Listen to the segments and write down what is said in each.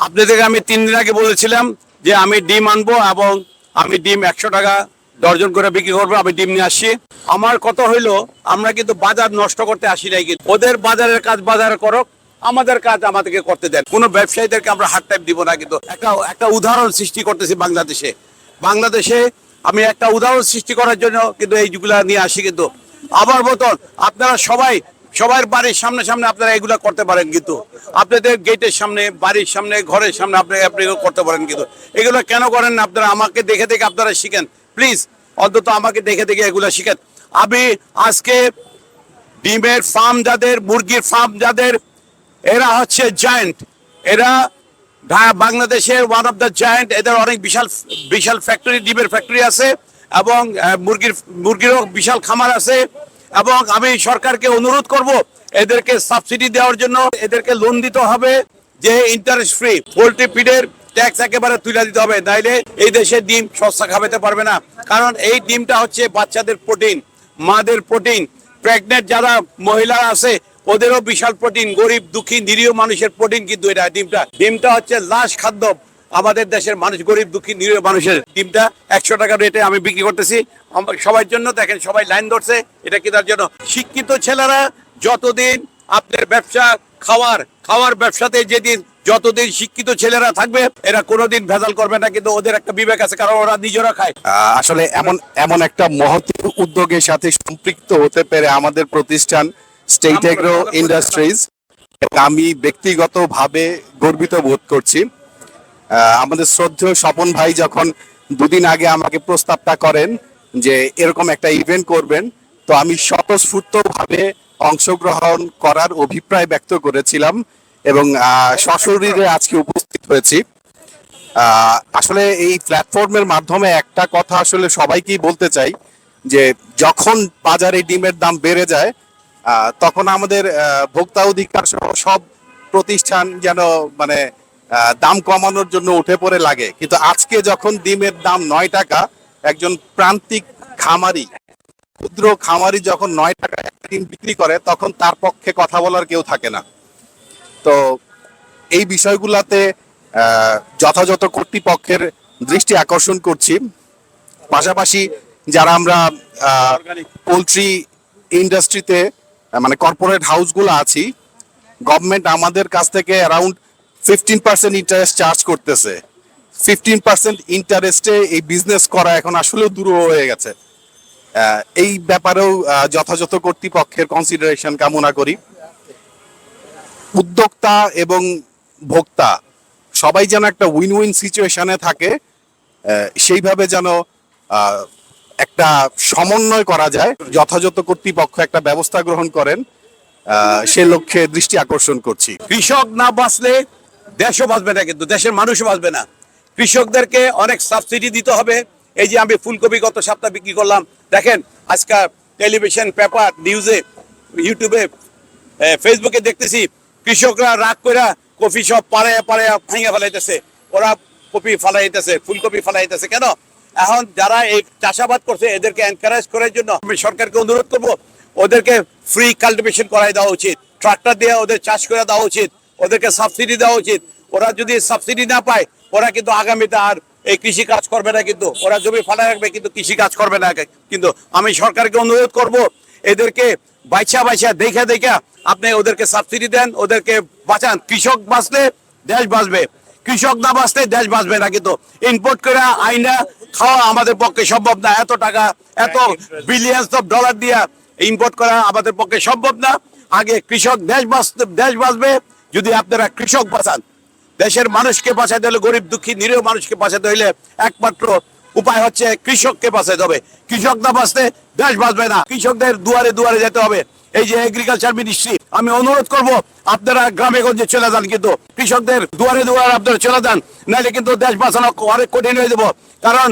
আপনাদেরকে আমি 3 দিন আগে বলেছিলাম যে আমি ডিম আনবো এবং আমি ডিম 100 টাকা ডর্জন করে বিক্রি করবো। আমি ডিম নিয়ে আসছি। আমার কথা হইলো আমরা কিন্তু বাজার নষ্ট করতে আসি নাই, কিন্তু ওদের বাজারের কাজ বাজার করো, আমাদের কাজ আমাদেরকে করতে দেন। কোনো ব্যবসায়ীদেরকে আমরা হার্ড টাইম দিব না। কিন্তু একটা উদাহরণ সৃষ্টি করতেছি বাংলাদেশে আমি একটা উদাহরণ সৃষ্টি করার জন্য কিন্তু এইগুলা নিয়ে আসি। কিন্তু আবার মতন আপনারা সবার বাড়ির সামনে আপনারা এগুলা করতে পারেন, কিন্তু আপনাদের গেটের সামনে, বাড়ির সামনে, ঘরের সামনে আপনি করতে পারেন। কিন্তু এগুলো কেন করেন না? আপনারা আমাকে দেখে দেখে আপনারা শিখেন প্লিজ, অন্তত আমাকে দেখে দেখে এগুলা শিখেন। আমি আজকে ডিমের ফার্ম যাদের, মুরগির ফার্ম যাদের, এরা হচ্ছে জায়ান্ট, এরা বাংলাদেশের ওয়ান অফ দ্য জায়ান্ট। এদের অনেক বিশাল ফ্যাক্টরি, ডিমের ফ্যাক্টরি আছে এবং মুরগিরও বিশাল খামার আছে। এবং আমি সরকারকে অনুরোধ করব এদেরকে সাবসিডি দেওয়ার জন্য, এদেরকে লোন দিতে হবে, যে ইন্টারেস্ট ফ্রি। পোল্ট্রি ফিডের ট্যাক্স একেবারে তুলে দিতে হবে, নাইলে এই দেশে ডিম সস্তা খাওয়াতে পারবে না। কারণ এই ডিমটা হচ্ছে বাচ্চাদের প্রোটিন, মাদের প্রোটিন, প্রেগনেন্ট যারা মহিলা আছে ওদেরও বিশাল প্রোটিন, গরিব দুঃখী নিরীহ মানুষের প্রোটিন। কিন্তু এটা ডিমটা হচ্ছে লাস্ট খাদ্য আমাদের দেশের মানুষ, গরিব দুঃখী নিরীহ মানুষের। ডিমটা 100 টাকা রেটে আমি বিক্রি করতেছি সবার জন্য। দেখেন সবাই লাইন ধরছে, এটা কি তার জন্য? শিক্ষিত ছেলেরা যতদিন আপনার ব্যবসা, খাওয়ার ব্যবসাতে যতদিন শিক্ষিত ছেলেরা থাকবে, এরা কোনোদিন ভেজাল করবে না। কিন্তু ওদের একটা বিবেক আছে, কারণ ওরা নিজেরা খায়। আসলে এমন একটা মহৎ উদ্যোগের সাথে সম্পৃক্ত হতে পেরে আমাদের প্রতিষ্ঠান স্টেট এগ্রো ইন্ডাস্ট্রিজ, আমি ব্যক্তিগতভাবে গর্বিত বোধ করছি। আমাদের শ্রদ্ধেয় স্বপন ভাই যখন 2 দিন আগে আমাকে প্রস্তাবটা করেন যে এরকম একটা ইভেন্ট করবেন, তো আমি স্বতঃস্ফূর্তভাবে অংশগ্রহণ করার অভিপ্রায় ব্যক্ত করেছিলাম এবং সশরীরে আজকে উপস্থিত হয়েছি। আসলে এই প্ল্যাটফর্মের মাধ্যমে একটা কথা আসলে সবাইকেই বলতে চাই, যে যখন বাজারে ডিমের দাম বেড়ে যায় তখন আমাদের ভোক্তা অধিকার সহ সব প্রতিষ্ঠান যেন মানে দাম কমানোর জন্য উঠে পড়ে লাগে। কিন্তু আজকে যখন ডিমের দাম 9 টাকা, একজন প্রান্তিক খামারি, ক্ষুদ্র খামারি যখন 9 টাকা একটা ডিম বিক্রি করে, তখন তার পক্ষে কথা বলার কেউ থাকে না। তো এই বিষয়গুলাতে যথাযথ কর্তৃপক্ষের দৃষ্টি আকর্ষণ করছি। পাশাপাশি যারা আমরা পোলট্রি ইন্ডাস্ট্রিতে মানে কর্পোরেট হাউসগুলো আছি, গভর্নমেন্ট আমাদের কাছ থেকে অ্যারাউন্ড 15% ইন্টারেস্ট চার্জ করতেছে। 15% ইন্টারেস্টে এই বিজনেস করা এখন আসলেও দুরূহ হয়ে গেছে। এই ব্যাপারেও যথাযথ কর্তৃপক্ষের কনসিডারেশন কামনা করি। উদ্যোক্তা এবং ভোক্তা সবাই যেন একটা উইন উইন সিচুয়েশনে থাকে, সেইভাবে যেন একটা সমন্বয় করা যায়, যথাযথ কর্তৃপক্ষ একটা ব্যবস্থা গ্রহণ করেন, সে লক্ষ্যে দৃষ্টি আকর্ষণ করছি। কৃষক না বাঁচলে দেশও বাঁচবে না, কিন্তু দেশের মানুষও বাঁচবে না। কৃষকদেরকে অনেক সাবসিডি দিতে হবে। এই যে আমি ফুলকপি গত সপ্তাহ বিক্রি করলাম, দেখেন আজকাল টেলিভিশন, পেপার, নিউজে, ইউটিউবে, ফেসবুকে দেখতেছি কৃষকরা রাগ করে কফি সব পাড়ায় ভাঙে ফেলাইতেছে। ওরা কপি ফালাইতেছে, ফুলকপি ফালাইতেছে। কেন? এখন যারা এই চাষাবাদ করছে এদেরকে এনকারেজ করার জন্য আমি সরকারকে অনুরোধ করব, ওদেরকে ফ্রি কাল্টিভেশন করাই দেওয়া উচিত, ট্রাক্টর দিয়ে ওদের চাষ করে দেওয়া উচিত, ওদেরকে সাবসিডি দেওয়া উচিত। ওরা যদি সাবসিডি না পায়, ওরা কিন্তু আগামীতে আর এই কৃষি কাজ করবে না। কিন্তু ওরা জমি ফালা রাখবে, কিন্তু কৃষি কাজ করবে না। কিন্তু আমি সরকারকে অনুরোধ করব, এদেরকে বাইচা দেখে আপনি ওদেরকে সাবসিডি দেন, ওদেরকে বাঁচান। কৃষক বাঁচলে দেশ বাঁচবে, কৃষক না বাঁচলে দেশ বাঁচবে না। কিন্তু ইম্পোর্ট করে আইনা খাওয়া আমাদের পক্ষে সম্ভব না। এত টাকা, এত বিলিয়ন্স অফ ডলার দিয়ে ইম্পোর্ট করা আমাদের পক্ষে সম্ভব না। আগে কৃষক, দেশ বাঁচবে যদি আপনারা কৃষক বাঁচান। দেশের মানুষকে বাঁচাতে হলে, গরিব দুঃখী নিরীহ মানুষকে বাঁচাতে হলে একমাত্র উপায় হচ্ছে কৃষককে বাঁচাতে হবে। কৃষক না বাঁচতে দেশ বাঁচবে না। কৃষকদের দুয়ারে দুয়ারে যেতে হবে। এই যে এগ্রিকালচার মিনিস্ট্রি, আমি অনুরোধ করব আপনারা গ্রামে গঞ্জে চলে যান, কিন্তু কৃষকদের দুয়ারে দুয়ারে আপনারা চলে যান, নাহলে কিন্তু দেশ বাঁচানো অনেক কঠিন হয়ে যাবো। কারণ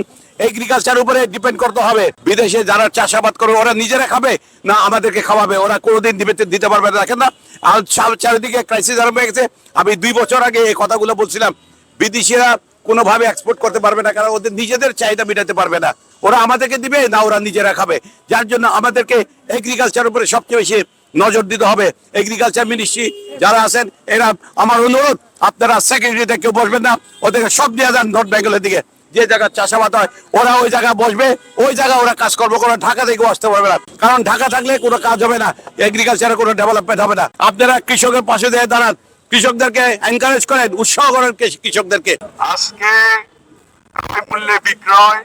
এগ্রিকালচার উপরে ডিপেন্ড করতে হবে। বিদেশে যারা চাষাবাদ করে ওরা নিজেরা খাবে না আমাদেরকে খাওয়াবে? ওরা কোনোদিন দিতে পারবে না। দেখেন না, আর চারিদিকে ক্রাইসিস আরম্ভ হয়ে গেছে। আমি 2 বছর আগে এই কথাগুলো বলছিলাম, বিদেশিরা কোনোভাবে এক্সপোর্ট করতে পারবে না, কারণ ওদের নিজেদের চাহিদা মেটাতে পারবে না। ওরা আমাদেরকে দিবে না ওরা নিজেরা খাবে। যার জন্য আমাদেরকে এগ্রিকালচার উপরে সবচেয়ে বেশি নজর দিতে হবে। এগ্রিকালচার মিনিস্ট্রি যারা আছেন এরা, আমার অনুরোধ আপনারা সেক্রেটারিতে কেউ বসবেন না, ওদেরকে সব দিয়ে যান নর্থ বেঙ্গলের দিকে, যে জায়গায় চাষাবাদ হয় ওরা ওই জায়গায় বসবে, ওই জায়গায় ওরা কাজকর্ম করে, ঢাকা থেকেও আসতে পারবে না, কারণ ঢাকা থাকলে কোনো কাজ হবে না, এগ্রিকালচারে কোনো ডেভেলপমেন্ট হবে না। আপনারা কৃষকের পাশে দিয়ে দাঁড়ান, কৃষকদেরকে এনকারেজ করেন, উৎসাহ করেন কৃষকদেরকে। আজকে মূল্যে বিক্রয়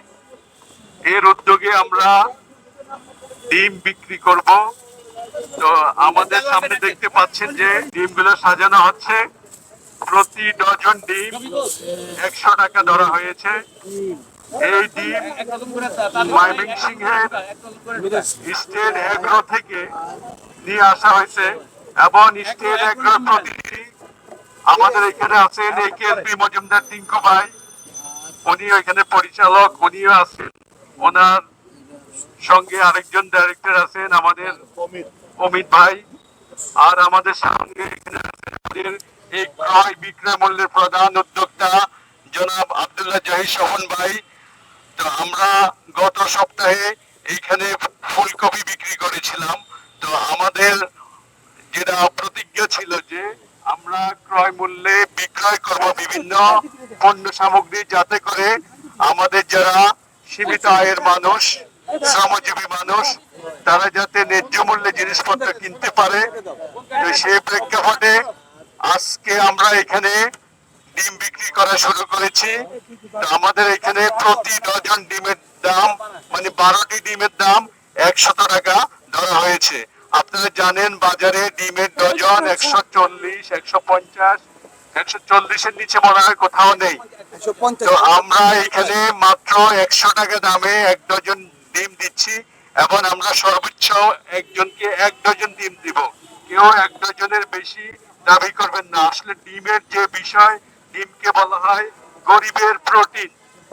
এর উদ্যোগে আমরা ডিম বিক্রি করব। তো আমাদের সামনে দেখতে পাচ্ছেন যে ডিমগুলো সাজানো হচ্ছে। প্রতি ডজন ডিম 100 টাকা ধরা হয়েছে। এই ডিম ময়মনসিংহের স্টেট এগ্রো থেকে নিয়ে আসা হয়েছে এবং স্টেট এগ্রো প্রতিনিধি আমাদের এখানে আছেন একেএলপি মজুমদার টিঙ্কু ভাই, উনি এখানে পরিচালক, উনিও আছেন। ওনার সঙ্গে আরেকজন ডাইরেক্টর আছেন আমাদের অমিত ভাই, আর আমাদের সঙ্গে এখানে আছেন আমাদের এই ক্রয় বিক্রয় মূল্যের প্রধান উদ্যোক্তা জনাব আব্দুল্লাহ জাহিদ শোভন ভাই। তো আমরা গত সপ্তাহে এইখানে ফুলকপি বিক্রি করেছিলাম। তো আমাদের যেটা প্রতিজ্ঞা ছিল যে আমরা ক্রয় মূল্যে বিক্রয় করব বিভিন্ন পণ্য সামগ্রী, যাতে করে আমাদের যারা সীমিত আয়ের মানুষ, শ্রমজীবী মানুষ, তারা যাতে ন্যায্য মূল্যে জিনিসপত্র কিনতে পারে। তো সেই প্রেক্ষাপটে আজকে আমরা এখানে ডিম বিক্রি করা শুরু করেছি। তো আমাদের এখানে প্রতি ডজন ডিমের দাম, মানে 12টি ডিমের দাম 100 টাকা ধরা হয়েছে। আপনারা জানেন বাজারে ডিমের ডজন 140, 150, 140-এর নিচে মনে হয় কোথাও নেই। তো আমরা এখানে মাত্র 100 টাকা দামে 1 ডজন ডিম দিচ্ছি এবং আমরা সর্বোচ্চ একজনকে 1 ডজন ডিম দিব। কেউ 1 ডজনের বেশি দাবি করবেন না। আসলে ডিমের যে বিষয়, ডিমকে বলা হয় গরিবের প্রোটিন,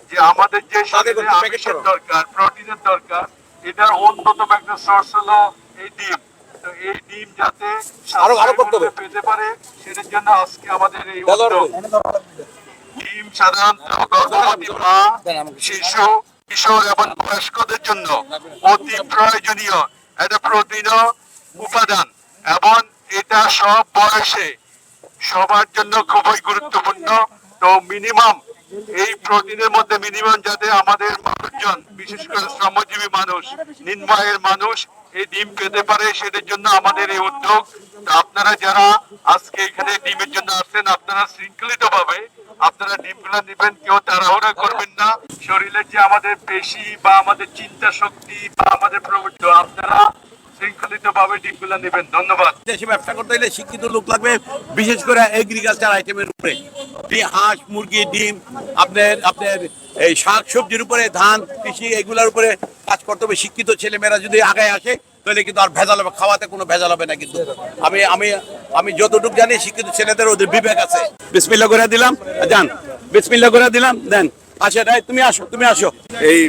যে আমাদের যে শরীরে আমিষের দরকার, প্রোটিনের দরকার, এটার অন্যতম একটা সোর্স হলো এই ডিম। তো এই ডিম যাতে পেতে পারে, সেটার জন্য আজকে আমাদের এই উদ্যোগ। ডিম সাধারণত গর্ভবতী মা, শিশু, কিশোর এবং বয়স্কদের জন্য অতি প্রয়োজনীয় একটা প্রোটিন উপাদান এবং এটা সব বয়সে সবার জন্য খুবই গুরুত্বপূর্ণ। তো মিনিমাম এই প্রোটিনের মধ্যে মিনিমাম যাতে আমাদের মানুষজন, বিশেষ করে শ্রমজীবী মানুষ, নিম্ন আয়ের মানুষ এই ডিম পেতে পারে, সেটার জন্য আমাদের এই উদ্যোগ। তো আপনারা যারা আজকে এখানে ডিমের জন্য আসছেন, আপনারা শৃঙ্খলিত ভাবে আপনারা ডিমগুলো নেবেন, কেউ তাড়াহুড়া করবেন না। শরীরের যে আমাদের পেশি বা আমাদের চিন্তা শক্তি বা আমাদের প্রবৃত্তি, আপনারা শৃঙ্খলিত ভাবে ডিমগুলো নেবেন। ধন্যবাদ। দেশে ব্যবসা করতে হলে শিক্ষিত লোক লাগবে, বিশেষ করে এগ্রিকালচার আইটেমের উপরে, হাঁস, মুরগি, ডিম, আপনার এই শাক সবজির উপরে, ধান, কৃষি, এগুলোর উপরে কাজ করতে হবে। শিক্ষিত ছেলেমেয়েরা যদি আগে আসে তাহলে কিন্তু আর ভেজাল হবে, খাওয়াতে কোনো ভেজাল হবে না। কিন্তু আমি আমি আমি যতটুকু জানি শিক্ষিত ছেলেদের ওদের বিবেক আছে। বিসমিল্লাহ করে দিলাম, যান, বিসমিল্লাহ করে দিলাম, দেন। আচ্ছা রাই, তুমি আসো, তুমি আসো। এই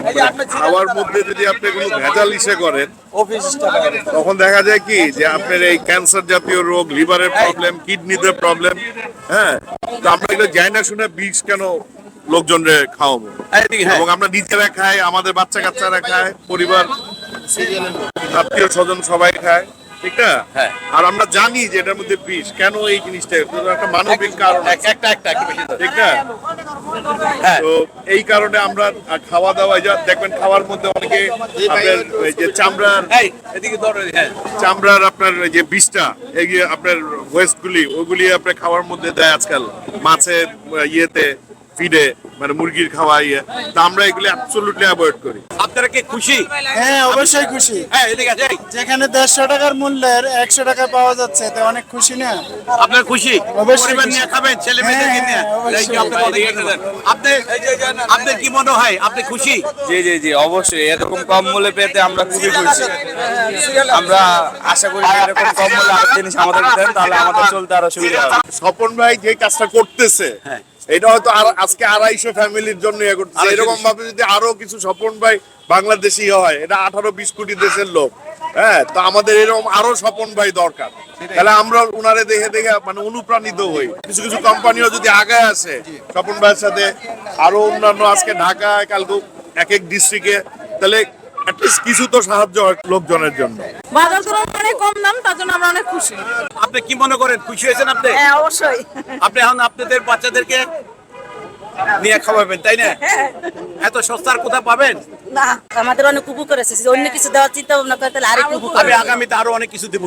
খাওয়ার মধ্যে যদি আপনি কোনো ভেজাল ইসে করেন, তখন দেখা যায় কি যে আপনার এই ক্যান্সার জাতীয় রোগ, লিভারের প্রবলেম, কিডনিতে প্রবলেম। হ্যাঁ, তো আমরা এগুলো জানি না শুনে বিষ কেন লোকজনরে খাওয়াবো, এবং আমরা নিজেরা খাই, আমাদের বাচ্চা কাচ্চারা খায়, পরিবার, আত্মীয় স্বজন সবাই খায়, ঠিক না? আর আমরা জানি যে এটার মধ্যে বিষ, কেন এই জিনিসটা একটা মানবিক কারণ, ঠিক না? তো এই কারণে আমরা খাওয়া দাওয়া, দেখবেন খাওয়ার মধ্যে অনেকে আপনার ওই যে চামড়ার আপনার যে বিষটা, এই যে আপনার ওয়েস্ট গুলি, ওইগুলি আপনার খাওয়ার মধ্যে দেয় আজকাল, মাছের ইয়েতে, ফিডে, মানে মুরগির খাওয়া ইয়ে। তা আমরা এগুলি অ্যাবসলিউটলি অ্যাভয়েড করি। আপনারা কি খুশি? হ্যাঁ, অবশ্যই খুশি। হ্যাঁ, এদিকে আছে। যেখানে 150 টাকার মূল্যের 100 টাকা পাওয়া যাচ্ছে, তো অনেক খুশি না? আপনার খুশি? অবশ্যই পরিবার খুশি। নিয়ে খাবেন, ছেলে মেয়েদেরকে নিয়ে। হ্যাঁ, অবশ্যই। এই যে আপনি আপনার কি মনে হয়, আপনি খুশি? জি জি জি, অবশ্যই এরকম কম মূল্যে পেতে আমরা খুবই খুশি। আমরা আশা করি যে এরকম কম মূল্যে আরেক জিনিস আমাদের দেন, তাহলে আমাদের চলতে আরো সুবিধা হবে। স্বপন ভাই যে কাজটা করতেছে, এটা হয়তো আর আজকে 250 ফ্যামিলির জন্য ইয়ে করতেছে। এরকম ভাবে যদি আরো কিছু স্বপন ভাই বাংলাদেশি হয়, এটা 18-20 কোটি দেশের লোক। হ্যাঁ, তো আমাদের এরকম আরো স্বপন ভাই দরকার। তাহলে আমরা উনারে দেখে দেখে মানে অনুপ্রাণিত হই। কিছু কিছু কোম্পানিও যদি আগে আসে স্বপন ভাইয়ের সাথে, আরো অন্যান্য, আজকে ঢাকায়, কালকে এক এক ডিস্ট্রিক্টে, তাহলে অ্যাটলিস্ট কিছু তো সাহায্য হয় লোকজনের জন্য। বাজার দর অনেক কম দাম, তার জন্য আমরা অনেক খুশি। আপনি কি মনে করেন, খুশি হয়েছেন আপনি? হ্যাঁ, অবশ্যই। আপনি এখন আপনাদের বাচ্চাদেরকে নিয়ে খাওয়াবেন, তাই না? এত সস্তার কোথা পাবেন? না, আমাদের অনেক উপকার করেছে, অন্য কিছু দেওয়ার চিন্তা ভাবনা করে তাহলে আরেকটু উপকার আমি হবে। আগামীতে আরো অনেক কিছু দিব।